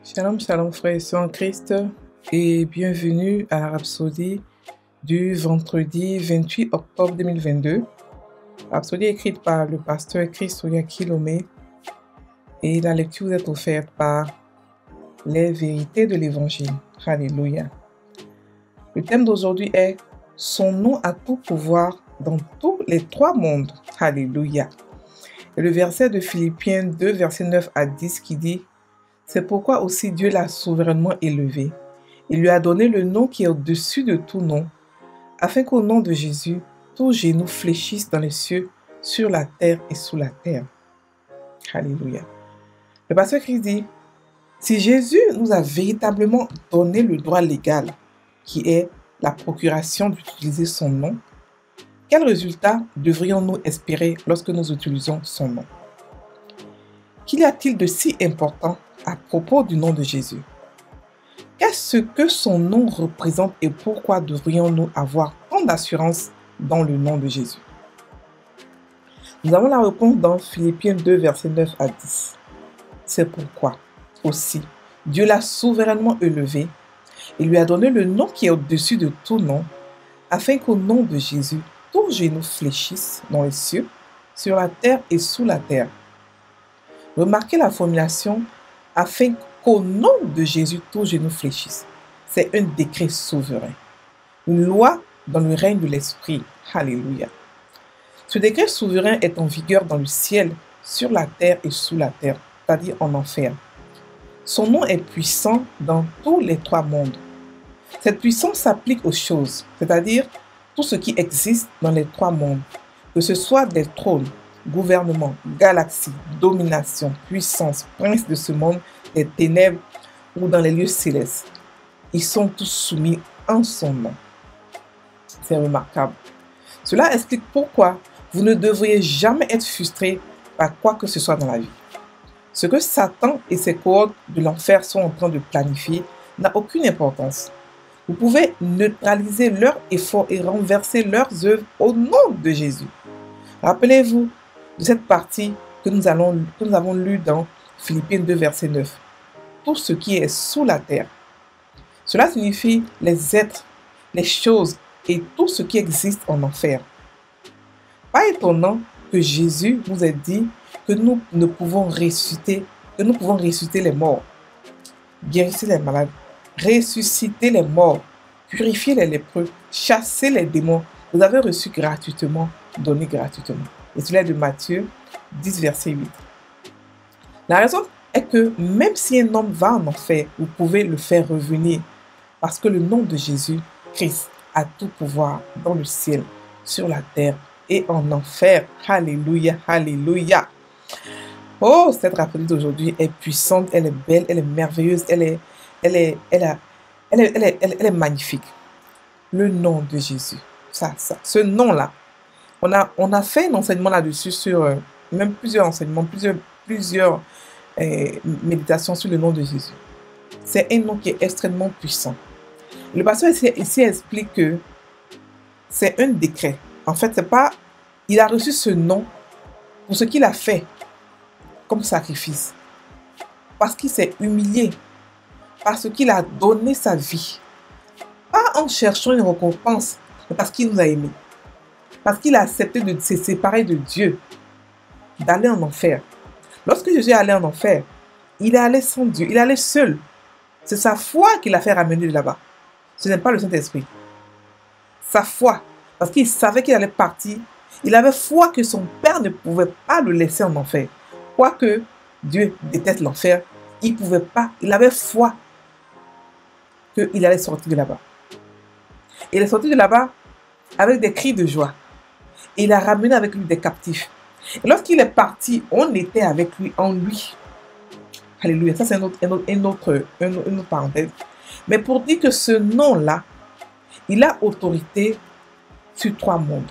Shalom, shalom frères et sœurs en Christ et bienvenue à la Rhapsodie du vendredi 28 octobre 2022. Rhapsodie écrite par le pasteur Christoya Kilomé et la lecture vous est offerte par les vérités de l'évangile. Alléluia. Le thème d'aujourd'hui est « Son nom a tout pouvoir dans tous les trois mondes. » Alléluia. Et le verset de Philippiens 2, verset 9 à 10 qui dit « C'est pourquoi aussi Dieu l'a souverainement élevé. Il lui a donné le nom qui est au-dessus de tout nom, afin qu'au nom de Jésus, tous genoux fléchissent dans les cieux, sur la terre et sous la terre. » Alléluia. Le pasteur Christ dit « Si Jésus nous a véritablement donné le droit légal, qui est la procuration d'utiliser son nom, quel résultat devrions-nous espérer lorsque nous utilisons son nom? Qu'y a-t-il de si important à propos du nom de Jésus? Qu'est-ce que son nom représente et pourquoi devrions-nous avoir tant d'assurance dans le nom de Jésus? Nous avons la réponse dans Philippiens 2, versets 9 à 10. C'est pourquoi aussi Dieu l'a souverainement élevé et lui a donné le nom qui est au-dessus de tout nom, afin qu'au nom de Jésus, tous genoux fléchissent dans les cieux, sur la terre et sous la terre. Remarquez la formulation « afin qu'au nom de Jésus, tous genoux fléchissent ». C'est un décret souverain, une loi dans le règne de l'Esprit. Alléluia. Ce décret souverain est en vigueur dans le ciel, sur la terre et sous la terre, c'est-à-dire en enfer. Son nom est puissant dans tous les trois mondes. Cette puissance s'applique aux choses, c'est-à-dire tout ce qui existe dans les trois mondes, que ce soit des trônes, gouvernements, galaxies, domination, puissance, princes de ce monde, des ténèbres ou dans les lieux célestes. Ils sont tous soumis en son nom. C'est remarquable. Cela explique pourquoi vous ne devriez jamais être frustré par quoi que ce soit dans la vie. Ce que Satan et ses cohortes de l'enfer sont en train de planifier n'a aucune importance. Vous pouvez neutraliser leurs efforts et renverser leurs œuvres au nom de Jésus. Rappelez-vous de cette partie que nous avons lue dans Philippiens 2, verset 9. Tout ce qui est sous la terre. Cela signifie les êtres, les choses et tout ce qui existe en enfer. Pas étonnant que Jésus nous ait dit que nous pouvons ressusciter les morts, guérir les malades, ressusciter les morts, purifier les lépreux, chasser les démons. Vous avez reçu gratuitement, donné gratuitement. Et cela est de Matthieu 10, verset 8. La raison est que même si un homme va en enfer, vous pouvez le faire revenir parce que le nom de Jésus, Christ, a tout pouvoir dans le ciel, sur la terre et en enfer. Alléluia, alléluia. Oh, cette rhapsodie d'aujourd'hui est puissante, elle est belle, elle est merveilleuse, elle est magnifique. Le nom de Jésus, ce nom-là. On a fait un enseignement là-dessus sur, même plusieurs enseignements, plusieurs méditations sur le nom de Jésus. C'est un nom qui est extrêmement puissant. Le pasteur ici explique que c'est un décret. En fait, c'est pas, il a reçu ce nom pour ce qu'il a fait comme sacrifice. Parce qu'il s'est humilié. Parce qu'il a donné sa vie. Pas en cherchant une récompense, mais parce qu'il nous a aimés. Parce qu'il a accepté de se séparer de Dieu, d'aller en enfer. Lorsque Jésus est allé en enfer, il est allé sans Dieu, il est allé seul. C'est sa foi qui l'a fait ramener de là-bas. Ce n'est pas le Saint-Esprit. Sa foi, parce qu'il savait qu'il allait partir, il avait foi que son Père ne pouvait pas le laisser en enfer. Quoique Dieu déteste l'enfer, il pouvait pas, il avait foi qu'il allait sortir de là-bas. Il est sorti de là-bas avec des cris de joie. Et il a ramené avec lui des captifs. Et lorsqu'il est parti, on était avec lui, en lui. Alléluia. Ça, c'est une autre parenthèse. Mais pour dire que ce nom-là, il a autorité sur trois mondes.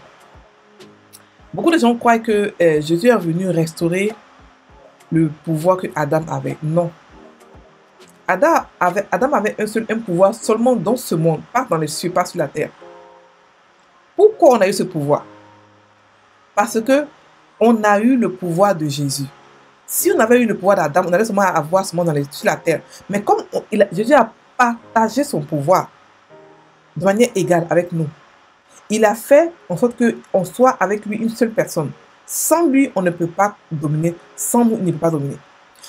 Beaucoup de gens croient que Jésus est venu restaurer le pouvoir que Adam avait. Non. Adam avait un pouvoir seulement dans ce monde, pas dans les cieux, pas sur la terre. Pourquoi on a eu ce pouvoir? Parce que on a eu le pouvoir de Jésus. Si on avait eu le pouvoir d'Adam, on allait seulement avoir ce monde sur la terre. Mais comme Jésus a partagé son pouvoir de manière égale avec nous, il a fait en sorte qu'on soit avec lui une seule personne. Sans lui, on ne peut pas dominer. Sans nous, il ne peut pas dominer.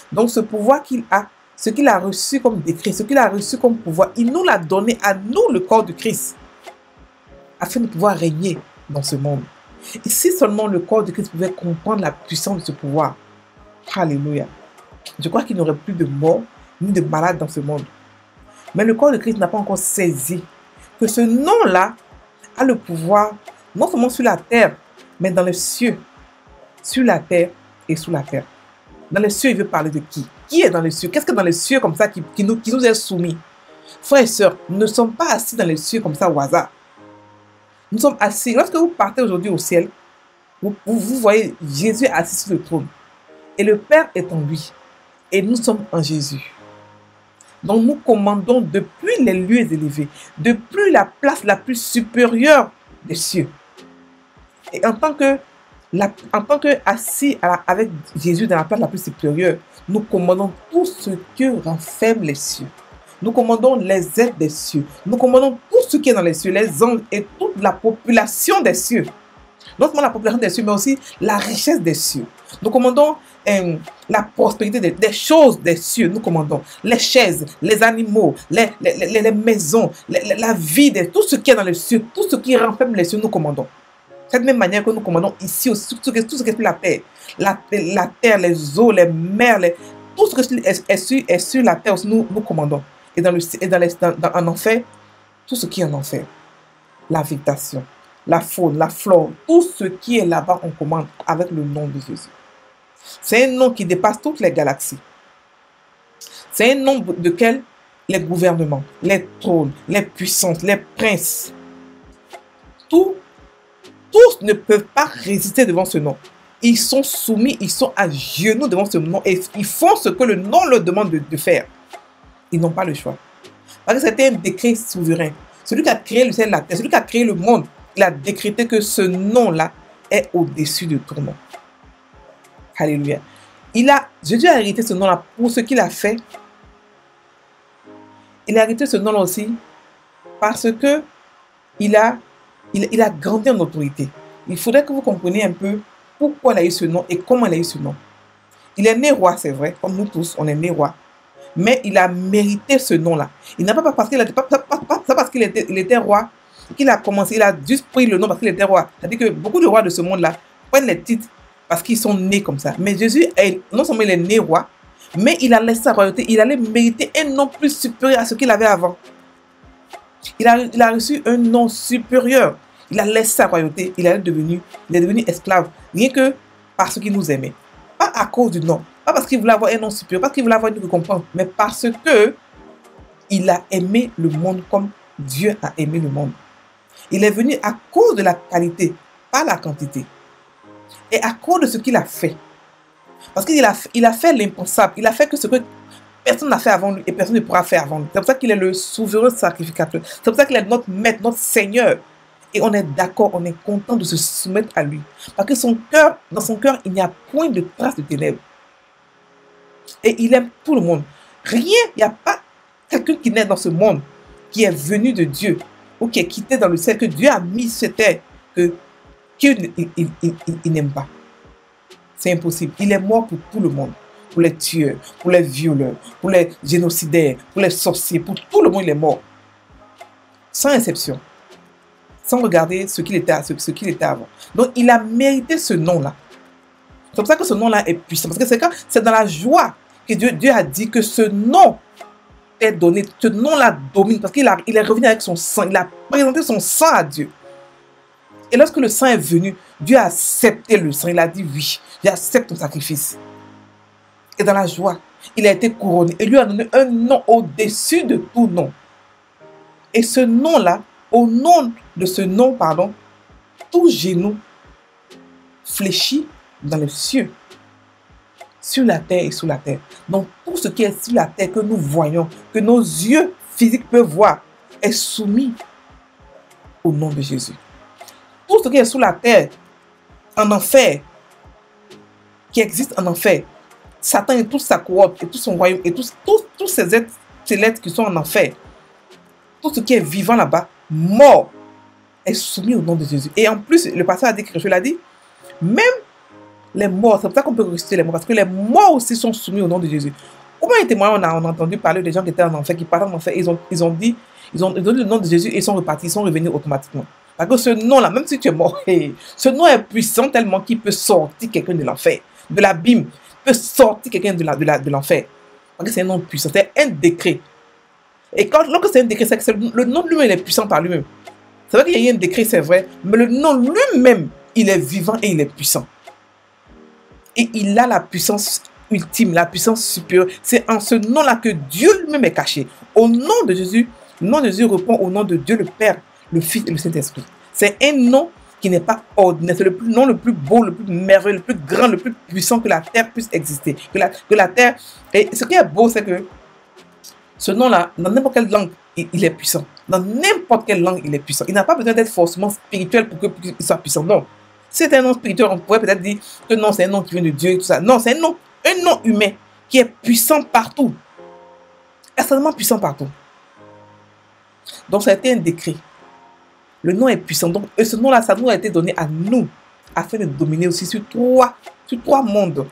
Donc ce pouvoir qu'il a, ce qu'il a reçu comme décret, ce qu'il a reçu comme pouvoir, il nous l'a donné à nous, le corps de Christ, afin de pouvoir régner dans ce monde. Et si seulement le corps de Christ pouvait comprendre la puissance de ce pouvoir, alléluia, je crois qu'il n'y aurait plus de morts ni de malades dans ce monde. Mais le corps de Christ n'a pas encore saisi que ce nom-là a le pouvoir, non seulement sur la terre, mais dans les cieux. Sur la terre et sous la terre. Dans les cieux, il veut parler de qui? Qui est dans les cieux? Qu'est-ce que dans les cieux comme ça qui nous est soumis? Frères et sœurs, nous ne sommes pas assis dans les cieux comme ça au hasard. Nous sommes assis. Lorsque vous partez aujourd'hui au ciel, vous voyez Jésus assis sur le trône. Et le Père est en lui. Et nous sommes en Jésus. Donc nous commandons depuis les lieux élevés, depuis la place la plus supérieure des cieux. Et en tant que assis avec Jésus dans la place la plus supérieure, nous commandons tout ce que renferment les cieux. Nous commandons les êtres des cieux. Nous commandons tout ce qui est dans les cieux, les anges et toute la population des cieux. Non seulement la population des cieux, mais aussi la richesse des cieux. Nous commandons la prospérité des choses des cieux. Nous commandons les chaises, les animaux, les maisons, la vie, tout ce qui est dans les cieux, tout ce qui renferme les cieux, nous commandons. De cette même manière que nous commandons ici, tout ce qui est sur la terre, la terre, les eaux, les mers, tout ce qui est sur la terre, nous commandons. Et en enfer, tout ce qui est en enfer, la végétation, la faune, la flore, tout ce qui est là-bas, on commande avec le nom de Jésus. C'est un nom qui dépasse toutes les galaxies. C'est un nom duquel les gouvernements, les trônes, les puissances, les princes, tous ne peuvent pas résister devant ce nom. Ils sont soumis, ils sont à genoux devant ce nom et ils font ce que le nom leur demande de faire. Ils n'ont pas le choix. Parce que c'était un décret souverain. Celui qui a créé le ciel et la terre, celui qui a créé le monde, il a décrété que ce nom-là est au-dessus de tout nom. Alléluia. Jésus a hérité ce nom-là pour ce qu'il a fait. Il a hérité ce nom-là aussi parce que il a grandi en autorité. Il faudrait que vous compreniez un peu pourquoi il a eu ce nom et comment il a eu ce nom. Il est né roi, c'est vrai, comme nous tous, on est né roi. Mais il a mérité ce nom-là. Il n'a pas parce qu'il était roi qu'il a commencé, il a juste pris le nom parce qu'il était roi. C'est-à-dire que beaucoup de rois de ce monde-là prennent les titres parce qu'ils sont nés comme ça. Mais Jésus, non seulement il est né roi, mais il a laissé sa royauté, il allait mériter un nom plus supérieur à ce qu'il avait avant. Il a reçu un nom supérieur. Il a laissé sa royauté, il est devenu esclave, rien que parce qu'il nous aimait. Pas à cause du nom, pas parce qu'il voulait avoir un nom supérieur, parce qu'il voulait avoir une récompense, mais parce que il a aimé le monde comme Dieu a aimé le monde. Il est venu à cause de la qualité, pas la quantité. Et à cause de ce qu'il a fait. Parce qu'il a fait l'impensable. Il a fait que ce que personne n'a fait avant lui et personne ne pourra faire avant lui. C'est pour ça qu'il est le souverain sacrificateur. C'est pour ça qu'il est notre maître, notre Seigneur. Et on est d'accord, on est content de se soumettre à lui. Parce que dans son cœur, il n'y a point de trace de ténèbres. Et il aime tout le monde. Rien, il n'y a pas quelqu'un qui naît dans ce monde, qui est venu de Dieu, ou qui est quitté dans le ciel, que Dieu a mis sur terre, qu'il n'aime pas. C'est impossible. Il est mort pour tout le monde. Pour les tueurs, pour les violeurs, pour les génocidaires, pour les sorciers, pour tout le monde, il est mort. Sans exception. Sans regarder ce qu'il était avant. Donc, il a mérité ce nom-là. C'est pour ça que ce nom-là est puissant. Parce que c'est dans la joie que Dieu a dit que ce nom est donné. Ce nom-là domine. Parce qu'il est revenu avec son sang. Il a présenté son sang à Dieu. Et lorsque le sang est venu, Dieu a accepté le sang. Il a dit oui, j'accepte ton sacrifice. Et dans la joie, il a été couronné. Et lui a donné un nom au-dessus de tout nom. Et ce nom-là, au nom de ce nom, tout genou fléchit dans les cieux, sur la terre et sous la terre. Donc tout ce qui est sur la terre que nous voyons, que nos yeux physiques peuvent voir, est soumis au nom de Jésus. Tout ce qui est sous la terre, en enfer, qui existe en enfer, Satan et toute sa cohorte, et tout son royaume, et tous ces êtres célestes qui sont en enfer, tout ce qui est vivant là-bas, mort, est soumis au nom de Jésus. Et en plus, le pasteur a dit quelque chose, il a dit, même les morts, c'est pour ça qu'on peut ressusciter les morts, parce que les morts aussi sont soumis au nom de Jésus. Combien de témoignages on a entendu parler des gens qui étaient en enfer, qui partaient en enfer, ils ont donné le nom de Jésus et ils sont repartis, ils sont revenus automatiquement. Parce que ce nom-là, même si tu es mort, ce nom est puissant tellement qu'il peut sortir quelqu'un de l'enfer, de l'abîme, peut sortir quelqu'un de l'enfer. Parce que c'est un nom puissant, c'est un décret. Et lorsque c'est un décret, c'est que le nom de lui-même est puissant par lui-même. C'est vrai qu'il y a un décret, c'est vrai, mais le nom lui-même, il est vivant et il est puissant. Et il a la puissance ultime, la puissance supérieure. C'est en ce nom-là que Dieu lui-même est caché. Au nom de Jésus, le nom de Jésus répond au nom de Dieu le Père, le Fils et le Saint-Esprit. C'est un nom qui n'est pas ordinaire. C'est le nom le plus beau, le plus merveilleux, le plus grand, le plus puissant que la terre puisse exister. Que la terre... Et ce qui est beau, c'est que ce nom-là, dans n'importe quelle langue, il est puissant. Dans n'importe quelle langue, il est puissant. Il n'a pas besoin d'être forcément spirituel pour qu'il soit puissant. Non. Si c'est un nom spirituel, on pourrait peut-être dire que non, c'est un nom qui vient de Dieu et tout ça. Non, c'est un nom humain qui est puissant partout. Extrêmement puissant partout. Donc, ça a été un décret. Le nom est puissant. Donc, ce nom-là, ça nous a été donné à nous afin de dominer aussi sur trois mondes.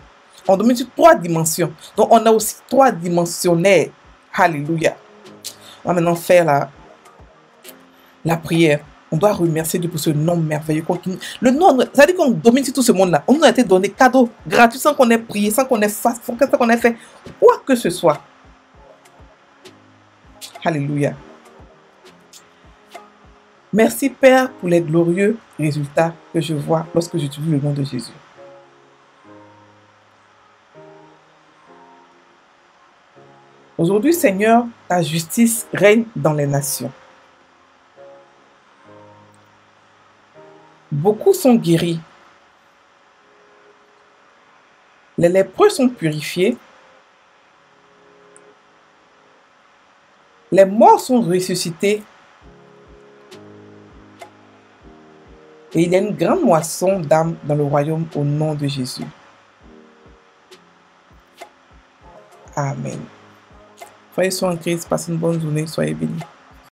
On domine sur 3 dimensions. Donc, on a aussi 3 dimensionnaires. Alléluia. On va maintenant faire la prière. On doit remercier Dieu pour ce nom merveilleux. Le nom, ça veut dire qu'on domine sur tout ce monde-là. On nous a été donné cadeau gratuit sans qu'on ait prié, sans qu'on ait fait quoi que ce soit. Alléluia. Merci Père pour les glorieux résultats que je vois lorsque j'utilise le nom de Jésus. Aujourd'hui, Seigneur, ta justice règne dans les nations. Beaucoup sont guéris. Les lépreux sont purifiés. Les morts sont ressuscités. Et il y a une grande moisson d'âmes dans le royaume au nom de Jésus. Amen. Soyez en Christ, passez une bonne journée, soyez bénis.